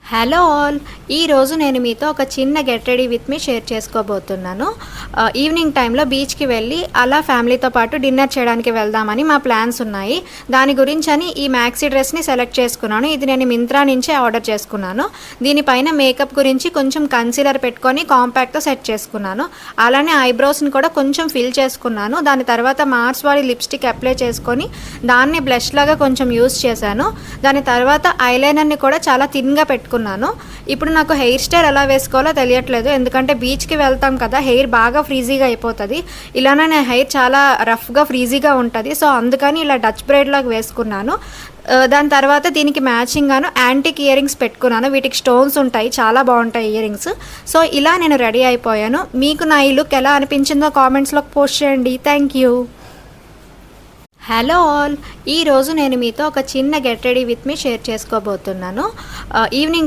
Hello all! ఈరోజు నేను మీతో ఒక చిన్న get ready with me share చేసుకోబోతున్నాను. ఈవినింగ్ టైంలో బీచ్‌కి వెళ్ళి అలా ఫ్యామిలీతో పాటు డిన్నర్ చేయడానికి వెళ్దామని మా ప్లాన్స్ ఉన్నాయి. దాని గురించని ఈ మ్యాక్సీ డ్రెస్‌ని సెలెక్ట్ చేసుకున్నాను. ఇది నేను మింత్రా నుంచే ఆర్డర్ చేసుకున్నాను. దీనిపైన మేకప్ గురించి కొంచెం కన్సీలర్ పెట్టుకొని కాంపాక్ట్‌తో సెట్ చేసుకున్నాను. అలానే ఐబ్రోస్‌ని కూడా కొంచెం ఫిల్ చేసుకున్నాను. దాని తర్వాత మార్స్ వాడి లిప్‌స్టిక్ అప్లై చేసుకొని దాన్ని బ్లష్ లాగా కొంచెం యూజ్ చేశాను. దాని తర్వాత ఐలైనర్‌ని కూడా చాలా థిన్‌గా పెట్టుకున్నాను. ఇప్పుడు నాకు హెయిర్ స్టైల్ ఎలా వేసుకోవాలో తెలియట్లేదు. ఎందుకంటే బీచ్‌కి వెళ్తాం కదా, హెయిర్ బాగా ఫ్రీజీగా అయిపోతుంది. ఇలానే నా హెయిర్ చాలా రఫ్‌గా ఫ్రీజీగా ఉంటుంది. సో అందుకని ఇలా డచ్ బ్రైడ్ లాగా వేసుకున్నాను. దాని తర్వాత దీనికి మ్యాచింగ్ గాను యాంటిక్ ఇయర్ రింగ్స్ పెట్టుకున్నాను. వీటికి స్టోన్స్ ఉంటాయి, చాలా బాగుంటాయి ఇయర్ రింగ్స్. సో ఇలా నేను రెడీ అయిపోయాను. మీకు నా ఈ లుక్ ఎలా అనిపించిందో కామెంట్స్లో పోస్ట్ చేయండి. Thank you. Hello all! ఈరోజు నేను మీతో ఒక చిన్న get ready with me share చేసుకోబోతున్నాను. ఈవినింగ్